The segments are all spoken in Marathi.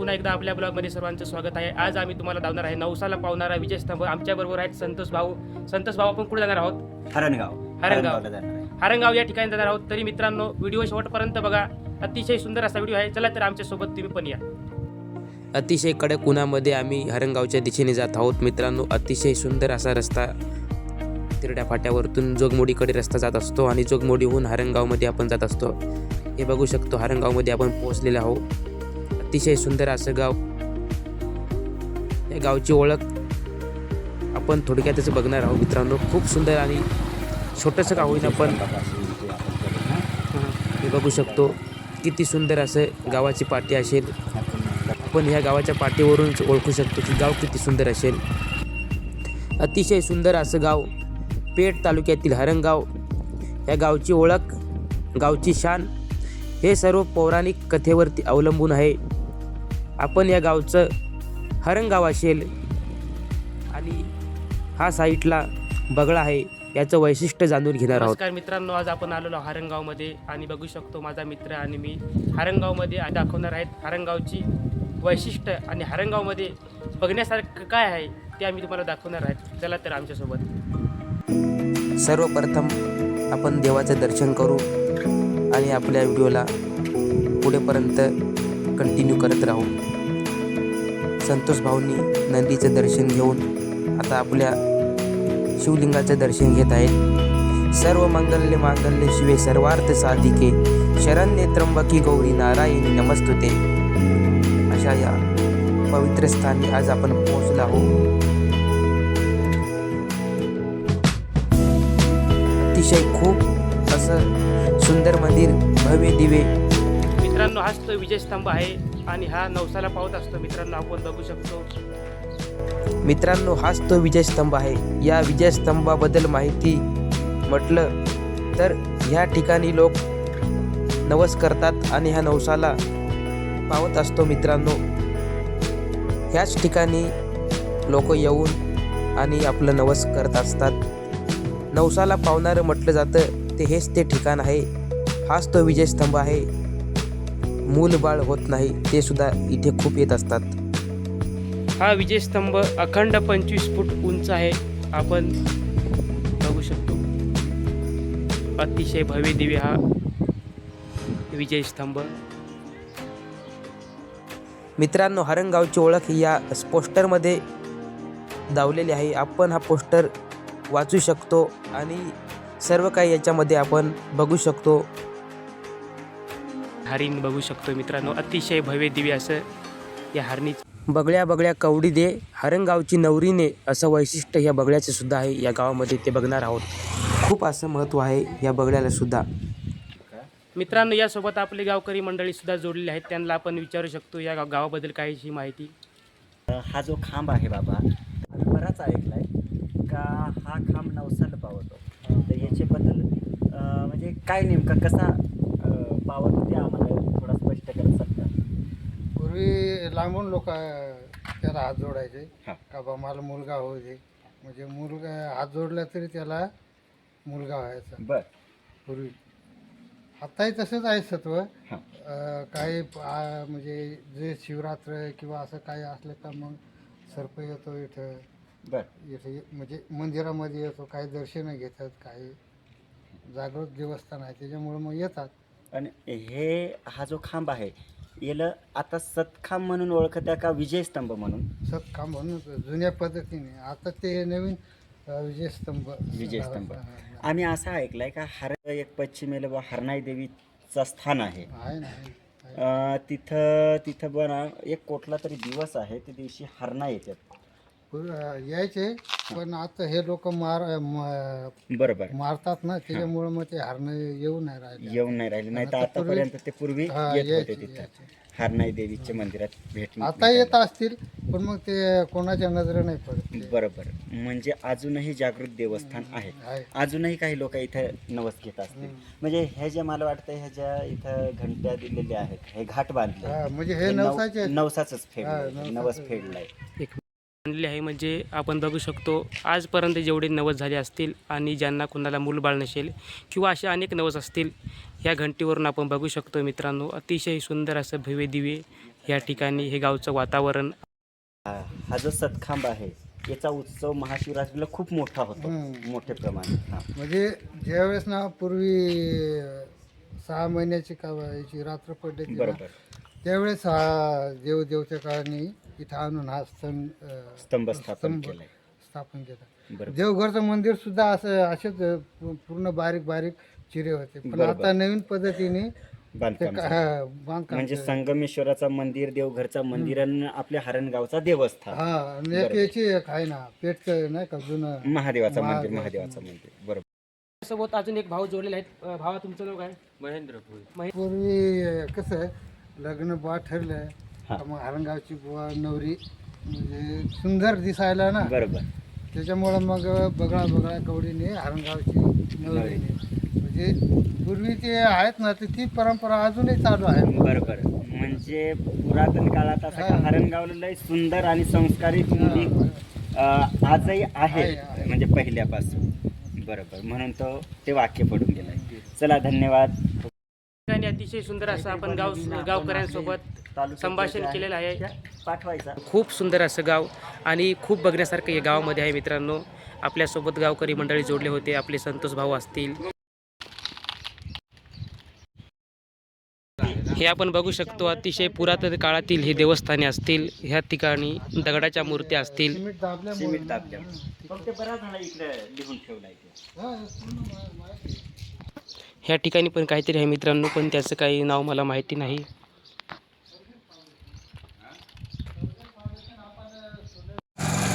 पुन्हा एकदा आपल्या ब्लॉगमध्ये सर्वांचं स्वागत आहे. आज आम्ही तुम्हाला धावणार आहे नवसाला पावणारा विजयस्तंभ. आमच्याबरोबर आहेत संतोष भाऊ. आपण कुठे जाणार आहोत? हरणगावला जाणार आहे. हरणगाव या ठिकाणी जाणार आहोत. तरी मित्रांनो, व्हिडिओ शेवटपर्यंत बघा. अतिशय सुंदर असा व्हिडिओ आहे. चला तर आमच्यासोबत तुम्ही पण या. अतिशय कडक उन्हामध्ये आम्ही हरणगावच्या दिशेने जात आहोत. मित्रांनो, अतिशय सुंदर असा रस्ता तिरड्या फाट्यावरतून जोगमोडीकडे रस्ता जात असतो आणि जोगमोडीहून हरणगावमध्ये आपण जात असतो. हे बघू शकतो, हरणगावमध्ये आपण पोहोचलेलो आहोत. अतिशय सुंदर असं गाव. या गावची ओळख आपण थोडक्यातच बघणार आहोत. मित्रांनो, खूप सुंदर आणि छोटंसं गाव होईना पण हे बघू शकतो किती सुंदर असं गावाची पाटी असेल. आपण ह्या गावाच्या पाटीवरून ओळखू शकतो की गाव किती सुंदर असेल. अतिशय सुंदर असं गाव, पेठ तालुक्यातील हरणगाव. या गावची ओळख, गावची शान हे सर्व पौराणिक कथेवरती अवलंबून आहे. आपण या गावचं हरणगाव असेल आणि हा साईटला बगळा आहे, याचं वैशिष्ट्य जाणून घेणार आहोत. नमस्कार मित्रांनो, आज आपण आलेलो हरणगावमध्ये आणि बघू शकतो माझा मित्र आणि मी हरणगावमध्ये दाखवणार आहेत हरणगावची वैशिष्ट्य आणि हरणगावमध्ये बघण्यासारखं काय आहे ते आम्ही तुम्हाला दाखवणार आहेत. चला तर आमच्यासोबत. सर्वप्रथम आपण देवाचं दर्शन करू आणि आपल्या व्हिडिओला पुढेपर्यंत कंटिन्यू करत राहू. संतोष भाऊंनी नंदीचं दर्शन घेऊन आता आपल्या शिवलिंगाचं दर्शन घेत आहेत. सर्व मंगल्य मांगल्य शिवे सर्वार्थ साधिके शरण्ये त्र्यंबकी गौरी नारायणी नमस्तुते. अशा या पवित्र स्थानी आज आपण पोहोचलो आहोत. अतिशय खूप असं सुंदर मंदिर, भव्य दिवे. मित्रांनो, हाच तो विजयस्तंभ आहे आणि हा नवसाला पावत असतो. मित्रांनो, आपण बघू शकतो. मित्रांनो, हाच तो विजयस्तंभ आहे. या विजयस्तंभाबद्दल माहिती म्हटलं तर ह्या ठिकाणी लोक नवस करतात आणि ह्या नवसाला पावत असतो. मित्रांनो, ह्याच ठिकाणी लोक येऊन आणि आपलं नवस करत असतात. नवसाला पावणारं म्हटलं जातं ते हेच ते ठिकाण आहे. हाच तो विजयस्तंभ आहे. मूलबाळ होत नाही ते सुद्धा इथे खूप येत असतात. हा विजयस्तंभ अखंड 25 फूट उंच आहे. आपण बघू शकतो. अतिशय भव्य दिव्य हा विजयस्तंभ. मित्रांनो, हरणगावची ओळख या पोस्टरमध्ये दावलेली आहे. आपण हा पोस्टर वाचू शकतो आणि सर्व काही याच्यामध्ये आपण बघू शकतो. हरिण बघू शकतो मित्रांनो. अतिशय भव्य दिव्य असं या हरणी. बगळ्या बगळ्या कवडी दे हरणगावची नवरीने, असं वैशिष्ट्य या बगळ्याचं सुद्धा आहे. या गावामध्ये ते बघणार आहोत. खूप असं महत्त्व आहे या बगळ्याला सुद्धा. मित्रांनो, यासोबत आपले गावकरी मंडळी सुद्धा जोडलेली आहेत. त्यांना आपण विचारू शकतो या गावाबद्दल काहीशी माहिती. हा जो खांब आहे बाबा, आम्ही बराच ऐकलाय का हा खांब नवसाला पावतो. तर याच्याबद्दल म्हणजे काय नेमका कसा पावतो ते आम्हाला थोडा स्पष्ट करत शकता. पूर्वी लांबून लोक त्याला हात जोडायचे का बा मला मुलगा होऊ दे. म्हणजे मुलगा हात जोडला तरी त्याला मुलगा व्हायचा बर. पूर्वी. आताही तसंच आहे सत्व. काही म्हणजे जे शिवरात्र किंवा असं काही असलं का मग सर्प येतो इथं. बर. इथे म्हणजे मंदिरामध्ये येतो, काही दर्शनं घेतात, काही जागृत देवस्थान आहे त्याच्यामुळं मग येतात. आणि हा जो खांब आहे याला आता सतखांब म्हणून ओळखत्या का विजयस्तंभ म्हणून? सतखांब म्हणून जुन्या पद्धतीने. आता ते नवीन विजयस्तंभ. आम्ही असं ऐकलंय का एक पश्चिमेला हरणाई देवीचं स्थान आहे. तिथं बना एक कुठला तरी दिवस आहे, त्या दिवशी हरणा येतात. यायचे पण आता हे लोक बरोबर मारतात ना, त्याच्यामुळे मग ते हरण येऊ नाही राहिले. नाही तर आतापर्यंत ते पूर्वी येत होते तिथं हरणाई देवीच्या मंदिरात भेट. आता येत असतील पण मग ते कोणाच्या नजर नाही पडत. बरोबर. म्हणजे अजूनही जागृत देवस्थान आहे. अजूनही काही लोक इथं नवस घेत असतील. म्हणजे हे जे मला वाटतं ह्या ज्या इथं घंट्या दिलेल्या आहेत, हे घाट बांधले म्हणजे हे नवसाच फेडलाय, नवस फेडलाय. आणले आहे. म्हणजे आपण बघू शकतो आजपर्यंत जेवढे नवस झाले असतील आणि ज्यांना कोणाला मूलबाळ नसेल किंवा असे अनेक नवस असतील, ह्या घंटीवरून आपण बघू शकतो. मित्रांनो, अतिशय सुंदर असं भव्य दिव्य या ठिकाणी हे गावचं वातावरण. हा जो सतखांब आहे याचा उत्सव महाशिवरात्रीला खूप मोठा होतो, मोठ्या प्रमाणात. हा. म्हणजे ज्यावेळेस ना पूर्वी 6 महिन्याची का याची रात्र पडली ना, बरोबर. त्यावेळेस हा देवदेवच्या काळाने इथं आणून हा स्तंभ स्थापन केलाय. स्थापन केला. बरोबर. देवघरचं मंदिर सुद्धा असं असेच पूर्ण बारीक बारीक चिरे होते, पण बरोबर. आता नवीन पद्धतीने ते बांधकाम झालं. बांधकाम म्हणजे केलं. संगमेश्वराचं मंदिर, देवघरचं मंदिर आणि आपल्या हरणगावचा देवस्थान, हा आणि एक याची एक आहे ना पेटचं नाही का जुनं महादेवाचं मंदिर, महादेवाचं मंदिर. बरोबर. सोबत अजून एक भाऊ जोडलेले आहेत. भावा, तुमचं नाव काय? महेंद्र भोई. पूर्वी कसं लग्न बुवा ठरलं हा. तर मग हरणगावची बुवा नवरी म्हणजे सुंदर दिसायला ना, बरोबर. त्याच्यामुळं मग बगळा कवडीने हरणगावची नवरी म्हणजे पूर्वी ते आहेत ना, तर ती परंपरा अजूनही चालू आहे. बरोबर. म्हणजे पुरातन काळात असं हा. हरणगावला लय सुंदर आणि संस्कारित मुली आजही आहे, म्हणजे पहिल्यापासून. बरोबर. म्हणून तो ते वाक्य पडून गेलंय. चला, धन्यवाद. ठिकाणी अतिशय सुंदर असं आपण गावकऱ्यांसोबत संभाषण केलेलं आहे. पाठवायचा. खूप सुंदर असं गाव आणि खूप बघण्यासारखं या गावामध्ये आहे. मित्रांनो, आपल्यासोबत गावकरी मंडळी जोडले होते. आपले संतोष भाऊ असतील, हे आपण बघू शकतो. अतिशय पुरातन काळातील हे देवस्थाने असतील. ह्या ठिकाणी दगडाच्या मूर्त्या असतील. सिमेंट दाबल्यामुळे सिमेंट दाबल्या. फक्त बराच झाला इकडे लिहून ठेवलाय ते. ह्या ठिकाणी पण काहीतरी आहे मित्रांनो, पण त्याचं काही नाव मला माहिती नाही.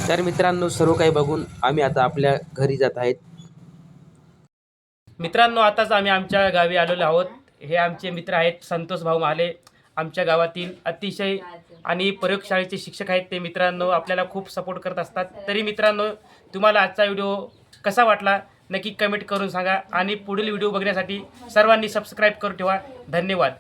तर मित्रांनो, सर्व काही बघून आम्ही आता आपल्या घरी जात आहेत. मित्रांनो, आताच आम्ही आमच्या गावी आलेलो आहोत. हे आमचे मित्र आहेत संतोष भाऊ माले, आमच्या गावातील अतिशय आणि प्रयोगशाळेचे शिक्षक आहेत. ते मित्रांनो आपल्याला खूप सपोर्ट करत असतात. तरी मित्रांनो, तुम्हाला आजचा व्हिडिओ कसा वाटला नक्की कमेंट करून सांगा आणि पुढील व्हिडिओ बघण्यासाठी सर्वांनी सबस्क्राईब करून ठेवा. धन्यवाद.